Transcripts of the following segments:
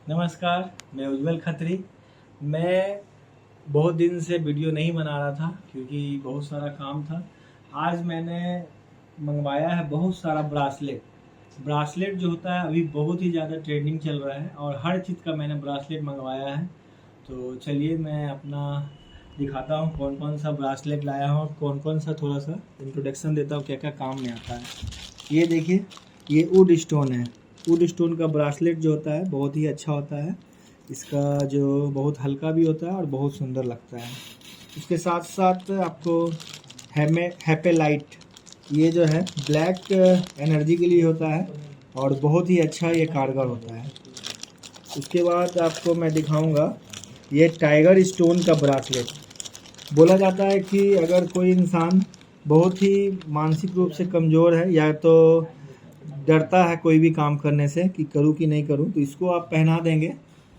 नमस्कार, मैं उज्जवल खत्री। मैं बहुत दिन से वीडियो नहीं बना रहा था क्योंकि बहुत सारा काम था। आज मैंने मंगवाया है बहुत सारा ब्रासलेट जो होता है अभी बहुत ही ज़्यादा ट्रेंडिंग चल रहा है और हर चीज़ का मैंने ब्रासलेट मंगवाया है। तो चलिए मैं अपना दिखाता हूँ कौन कौन सा ब्रासलेट लाया हूँ और कौन कौन सा, थोड़ा सा इंट्रोडक्शन देता हूँ क्या क्या काम में आता है। ये देखिए, ये वुड स्टोन है। वुड स्टोन का ब्रासलेट जो होता है बहुत ही अच्छा होता है। इसका जो बहुत हल्का भी होता है और बहुत सुंदर लगता है। उसके साथ साथ आपको हैपेलाइट, ये जो है ब्लैक एनर्जी के लिए होता है और बहुत ही अच्छा ये कारगर होता है। उसके बाद आपको मैं दिखाऊंगा ये टाइगर स्टोन का ब्रासलेट। बोला जाता है कि अगर कोई इंसान बहुत ही मानसिक रूप से कमज़ोर है या तो डरता है कोई भी काम करने से कि करूँ कि नहीं करूँ, तो इसको आप पहना देंगे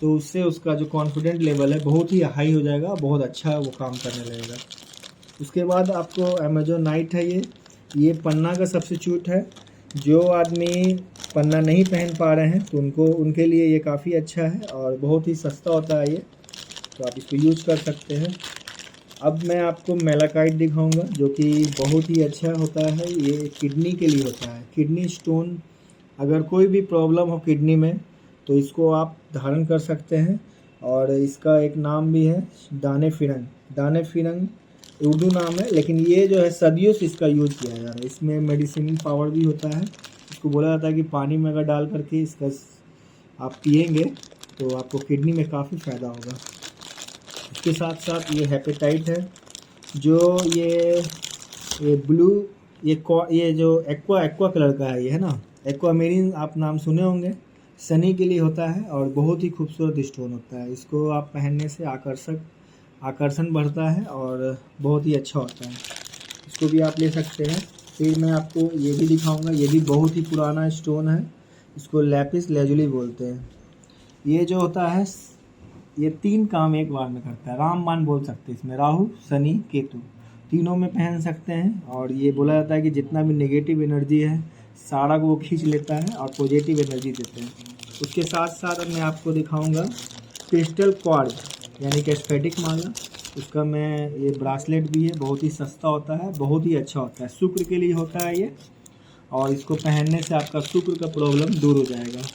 तो उससे उसका जो कॉन्फिडेंट लेवल है बहुत ही हाई हो जाएगा, बहुत अच्छा वो काम करने लगेगा। उसके बाद आपको अमेजोनाइट है, ये पन्ना का सब्स्टिट्यूट है। जो आदमी पन्ना नहीं पहन पा रहे हैं तो उनके लिए ये काफ़ी अच्छा है और बहुत ही सस्ता होता है ये, तो आप इसको यूज कर सकते हैं। अब मैं आपको मेलाकाइट दिखाऊंगा जो कि बहुत ही अच्छा होता है। ये किडनी के लिए होता है, किडनी स्टोन। अगर कोई भी प्रॉब्लम हो किडनी में तो इसको आप धारण कर सकते हैं। और इसका एक नाम भी है दाने फिरंग उर्दू नाम है, लेकिन ये जो है सदियों से इसका यूज़ किया जा रहा है। इसमें मेडिसिन पावर भी होता है। इसको बोला जाता है कि पानी में अगर डाल करके इसका आप पिएंगे तो आपको किडनी में काफ़ी फ़ायदा होगा। इसके साथ साथ ये हेपेटाइट है, जो ये ब्लू, ये जो एक्वा कलर का है, ये है ना, एक्वामेरीन आप नाम सुने होंगे। सनी के लिए होता है और बहुत ही खूबसूरत स्टोन होता है। इसको आप पहनने से आकर्षण बढ़ता है और बहुत ही अच्छा होता है। इसको भी आप ले सकते हैं। फिर मैं आपको ये भी दिखाऊंगा, ये भी बहुत ही पुराना स्टोन है। इसको लैपिस लेजुली बोलते हैं। ये जो होता है ये 3 काम एक बार में करता है। रामबाण बोल सकते हैं इसमें, राहु शनि केतु तीनों में पहन सकते हैं। और ये बोला जाता है कि जितना भी नेगेटिव एनर्जी है सारा को वो खींच लेता है और पॉजिटिव एनर्जी देते हैं। उसके साथ साथ मैं आपको दिखाऊंगा क्रिस्टल क्वार्ट्ज यानी कि स्फटिक माला। उसका मैं ये ब्रासलेट भी है, बहुत ही सस्ता होता है, बहुत ही अच्छा होता है, शुक्र के लिए होता है ये। और इसको पहनने से आपका शुक्र का प्रॉब्लम दूर हो जाएगा।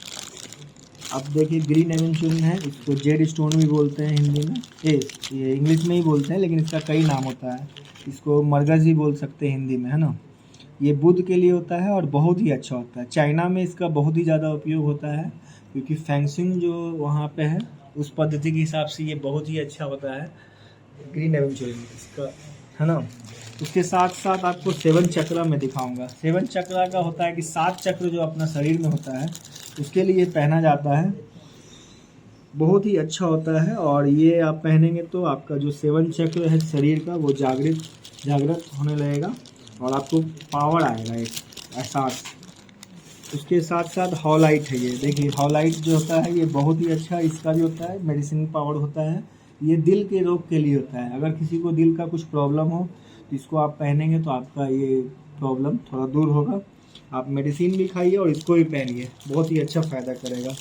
अब देखिए ग्रीन एवेंचून है, इसको जेड स्टोन भी बोलते हैं हिंदी में, ये इंग्लिश में ही बोलते हैं लेकिन इसका कई नाम होता है। इसको मरगज भी बोल सकते हैं हिंदी में, है ना। ये बुध के लिए होता है और बहुत ही अच्छा होता है। चाइना में इसका बहुत ही ज़्यादा उपयोग होता है क्योंकि फेंसिंग जो वहाँ पे है उस पद्धति के हिसाब से ये बहुत ही अच्छा होता है ग्रीन एवेंचून इसका, है ना। उसके साथ साथ आपको 7 चक्रा में दिखाऊंगा। 7 चक्रा का होता है कि 7 चक्र जो अपना शरीर में होता है उसके लिए पहना जाता है, बहुत ही अच्छा होता है। और ये आप पहनेंगे तो आपका जो 7 चक्र है शरीर का वो जागृत होने लगेगा और आपको पावर आएगा, एक एहसास। उसके साथ साथ हॉलाइट है, ये देखिए हॉलाइट जो होता है ये बहुत ही अच्छा, इसका भी होता है मेडिसिन पावर होता है। ये दिल के रोग के लिए होता है। अगर किसी को दिल का कुछ प्रॉब्लम हो तो इसको आप पहनेंगे तो आपका ये प्रॉब्लम थोड़ा दूर होगा। आप मेडिसिन भी खाइए और इसको भी पहनिए, बहुत ही अच्छा फ़ायदा करेगा।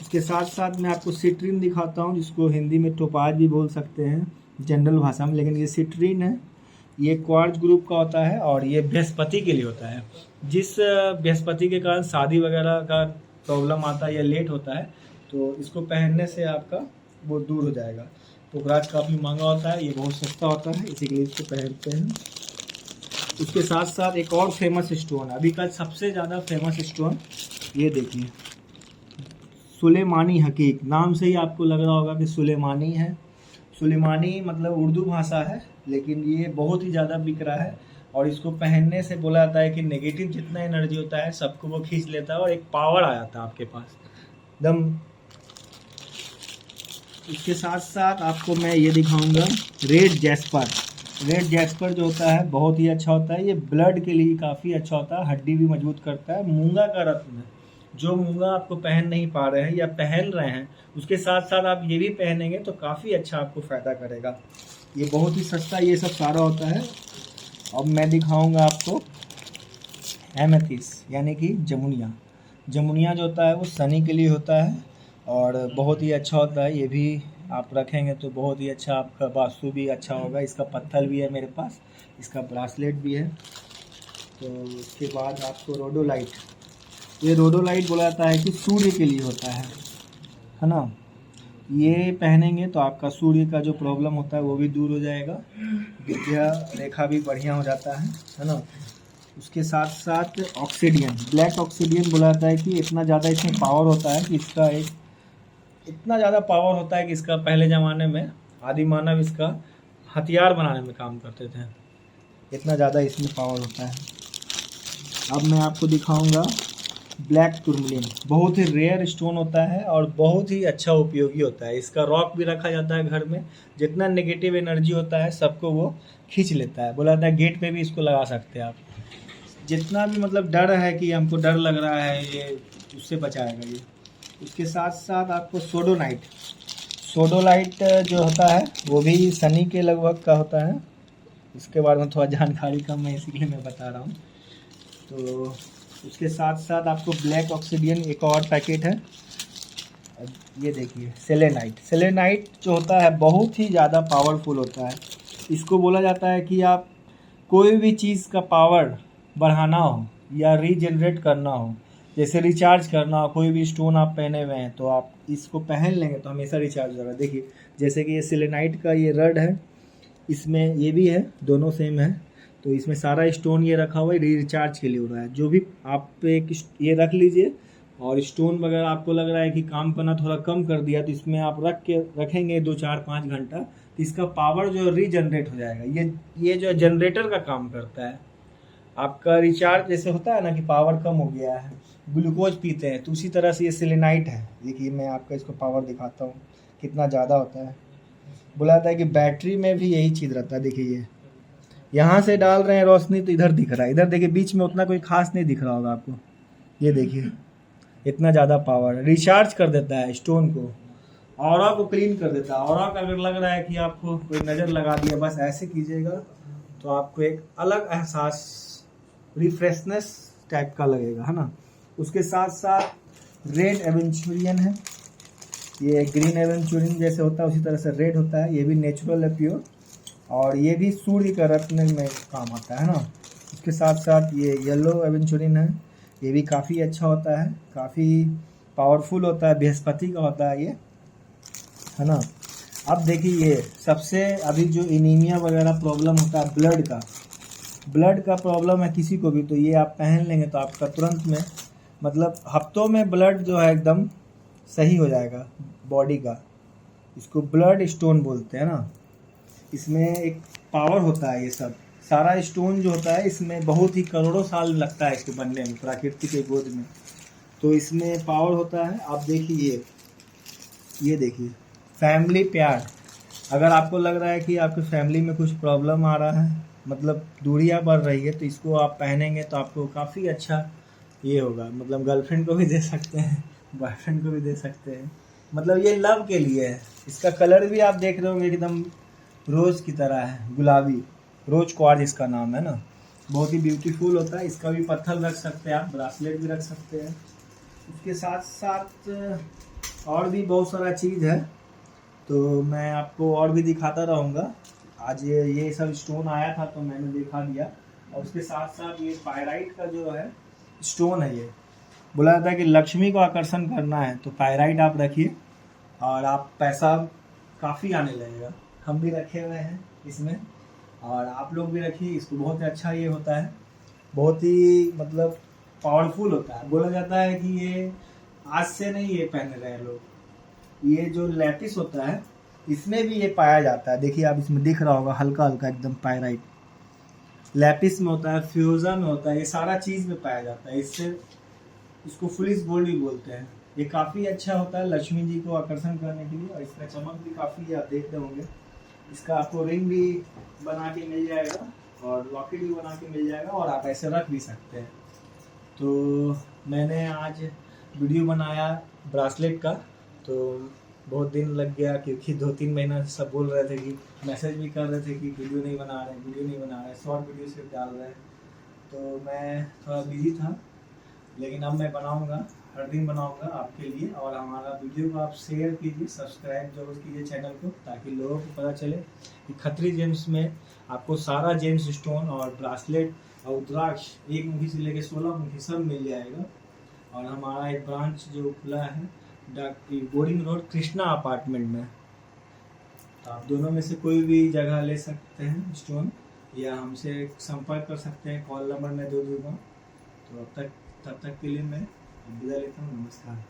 इसके साथ साथ मैं आपको सिट्रीन दिखाता हूँ, जिसको हिंदी में टोपाज भी बोल सकते हैं जनरल भाषा में, लेकिन ये सिट्रीन है। ये क्वार्ट्ज ग्रुप का होता है और ये बृहस्पति के लिए होता है। जिस बृहस्पति के कारण शादी वगैरह का प्रॉब्लम आता है या लेट होता है तो इसको पहनने से आपका वो दूर हो जाएगा। पोखराज काफ़ी महंगा होता है, ये बहुत सस्ता होता है, इसी के लिए इसको पहनते हैं। उसके साथ साथ एक और फेमस स्टोन है, अभी का सबसे ज़्यादा फेमस स्टोन, ये देखिए सुलेमानी हकीक। नाम से ही आपको लग रहा होगा कि सुलेमानी है। सुलेमानी मतलब उर्दू भाषा है, लेकिन ये बहुत ही ज़्यादा बिक रहा है। और इसको पहनने से बोला जाता है कि नेगेटिव जितना एनर्जी होता है सबको वो खींच लेता है और एक पावर आ जाता है आपके पास एकदम। इसके साथ साथ आपको मैं ये दिखाऊंगा रेड जैस्पर जो होता है बहुत ही अच्छा होता है। ये ब्लड के लिए काफ़ी अच्छा होता है, हड्डी भी मजबूत करता है। मूंगा का रत्न है, जो मूंगा आपको पहन नहीं पा रहे हैं या पहन रहे हैं उसके साथ साथ आप ये भी पहनेंगे तो काफ़ी अच्छा आपको फ़ायदा करेगा। ये बहुत ही सस्ता ये सब सारा होता है। अब मैं दिखाऊंगा आपको एमेथिस यानी कि जमुनिया जो होता है वो शनि के लिए होता है और बहुत ही अच्छा होता है। ये भी आप रखेंगे तो बहुत ही अच्छा, आपका वास्तु भी अच्छा होगा। इसका पत्थर भी है मेरे पास, इसका ब्रासलेट भी है। तो उसके बाद आपको रोडोलाइट, ये रोडोलाइट बोला जाता है कि सूर्य के लिए होता है ना। ये पहनेंगे तो आपका सूर्य का जो प्रॉब्लम होता है वो भी दूर हो जाएगा, विद्या रेखा भी बढ़िया हो जाता है ना। उसके साथ साथ ऑक्सीडियन, ब्लैक ऑक्सीडियन बोला जाता है कि इतना ज़्यादा इसमें पावर होता है कि इसका एक इतना ज़्यादा पावर होता है कि इसका पहले ज़माने में आदि मानव इसका हथियार बनाने में काम करते थे, इतना ज़्यादा इसमें पावर होता है। अब मैं आपको दिखाऊंगा ब्लैक टूरमलिन, बहुत ही रेयर स्टोन होता है और बहुत ही अच्छा उपयोगी होता है। इसका रॉक भी रखा जाता है घर में, जितना नेगेटिव एनर्जी होता है सबको वो खींच लेता है। बोला जाता है गेट पे भी इसको लगा सकते हैं आप, जितना भी मतलब डर है कि हमको डर लग रहा है ये उससे बचाएगा ये। उसके साथ साथ आपको सोडोनाइट, सोडोलाइट जो होता है वो भी सनी के लगभग का होता है। इसके बारे में थोड़ा जानकारी कम है इसीलिए मैं बता रहा हूँ। तो उसके साथ साथ आपको ब्लैक ऑक्सीडियन एक और पैकेट है। ये देखिए सेलेनाइट, सेलेनाइट जो होता है बहुत ही ज़्यादा पावरफुल होता है। इसको बोला जाता है कि आप कोई भी चीज़ का पावर बढ़ाना हो या रीजनरेट करना हो, जैसे रिचार्ज करना हो, कोई भी स्टोन आप पहने हुए हैं तो आप इसको पहन लेंगे तो हमेशा रिचार्ज होगा। देखिए जैसे कि ये सेलेनाइट का ये रड है, इसमें ये भी है, दोनों सेम है। तो इसमें सारा स्टोन ये रखा हुआ है, रिचार्ज के लिए हो रहा है। जो भी आप एक ये रख लीजिए, और स्टोन वगैरह आपको लग रहा है कि काम करना थोड़ा कम कर दिया तो इसमें आप रखेंगे 2-4-5 घंटा, तो इसका पावर जो रीजनरेट हो जाएगा। ये जो जनरेटर का काम करता है। आपका रिचार्ज जैसे होता है ना कि पावर कम हो गया है, ग्लूकोज पीते हैं, तो उसी तरह से ये सेलेनाइट है। देखिए मैं आपका इसको पावर दिखाता हूँ कितना ज़्यादा होता है। बोला जाता है कि बैटरी में भी यही चीज़ रहता है। देखिए ये यहाँ से डाल रहे हैं रोशनी तो इधर दिख रहा है, इधर देखिए बीच में उतना कोई खास नहीं दिख रहा होगा आपको। ये देखिए इतना ज़्यादा पावर, रिचार्ज कर देता है स्टोन को, ऑरा को क्लीन कर देता है। ऑरा का अगर लग रहा है कि आपको कोई नज़र लगा दिया, बस ऐसे कीजिएगा तो आपको एक अलग एहसास, रिफ्रेशनेस टाइप का लगेगा, है ना। उसके साथ साथ रेड एवेंचुरियन है, ये ग्रीन एवेंचुरियन जैसे होता है उसी तरह से रेड होता है। ये भी नेचुरल है, प्योर, और ये भी सूर्य का रत्न में काम आता है ना। उसके साथ साथ ये येलो एवेंचुरिन है, ये भी काफ़ी अच्छा होता है, काफ़ी पावरफुल होता है, बृहस्पति का होता है ये, है ना। अब देखिए ये सबसे अभी जो एनीमिया वगैरह प्रॉब्लम होता है, ब्लड का प्रॉब्लम है किसी को भी, तो ये आप पहन लेंगे तो आपका तुरंत में मतलब हफ्तों में ब्लड जो है एकदम सही हो जाएगा बॉडी का। इसको ब्लड स्टोन बोलते हैं ना। इसमें एक पावर होता है, ये सब सारा स्टोन जो होता है इसमें बहुत ही करोड़ों साल लगता है इसको बनने में, प्रकृति के गोद में, तो इसमें पावर होता है। आप देखिए ये देखिए फैमिली प्यार, अगर आपको लग रहा है कि आपके फैमिली में कुछ प्रॉब्लम आ रहा है, मतलब दूरियां बढ़ रही है, तो इसको आप पहनेंगे तो आपको काफ़ी अच्छा ये होगा। मतलब गर्लफ्रेंड को भी दे सकते हैं, बॉयफ्रेंड को भी दे सकते हैं, मतलब ये लव के लिए है। इसका कलर भी आप देख रहे होंगे एकदम रोज़ की तरह है, गुलाबी, रोज क्वार्ज इसका नाम है ना। बहुत ही ब्यूटीफुल होता है। इसका भी पत्थर रख सकते हैं आप, ब्रासलेट भी रख सकते हैं। इसके साथ साथ और भी बहुत सारा चीज़ है, तो मैं आपको और भी दिखाता रहूँगा। आज ये सब स्टोन आया था तो मैंने दिखा दिया। और उसके साथ साथ ये पायराइट का जो है स्टोन है, ये बोला जाता है कि लक्ष्मी को आकर्षण करना है तो पायराइट आप रखिए और आप पैसा काफ़ी आने लगेगा। हम भी रखे हुए हैं इसमें, और आप लोग भी रखिए इसको। बहुत अच्छा ये होता है, बहुत ही मतलब पावरफुल होता है। बोला जाता है कि ये आज से नहीं ये पहन रहे हैं लोग। ये जो लैपिस होता है इसमें भी ये पाया जाता है। देखिए आप इसमें दिख रहा होगा हल्का हल्का एकदम पायराइट, लैपिस में होता है, फ्यूजा में होता है, ये सारा चीज़ में पाया जाता है। इससे इसको फुलिस गोल्ड भी बोलते हैं। ये काफ़ी अच्छा होता है लक्ष्मी जी को आकर्षण करने के लिए, और इसका चमक भी काफ़ी आप देख रहे होंगे। इसका आपको रिंग भी बना के मिल जाएगा और लॉकेट भी बना के मिल जाएगा, और आप ऐसे रख भी सकते हैं। तो मैंने आज वीडियो बनाया ब्रासलेट का, तो बहुत दिन लग गया क्योंकि 2-3 महीना से सब बोल रहे थे कि मैसेज भी कर रहे थे कि वीडियो नहीं बना रहे, शॉर्ट वीडियो सिर्फ डाल रहे हैं। तो मैं थोड़ा बिजी था, लेकिन अब मैं बनाऊंगा हर दिन बनाऊंगा आपके लिए। और हमारा वीडियो को आप शेयर कीजिए, सब्सक्राइब जरूर कीजिए चैनल को, ताकि लोगों को पता चले कि खत्री जेम्स में आपको सारा जेम्स स्टोन और ब्रासलेट और रुद्राक्ष 1 मुखी से लेकर 16 मुखी सब मिल जाएगा। और हमारा एक ब्रांच जो खुला है बोरिंग रोड कृष्णा अपार्टमेंट में, तो आप दोनों में से कोई भी जगह ले सकते हैं स्टोन, या हमसे संपर्क कर सकते हैं, कॉल नंबर मैं दे दूँगा। तो तब तक के लिए मैं विदा लेता हूँ। नमस्कार।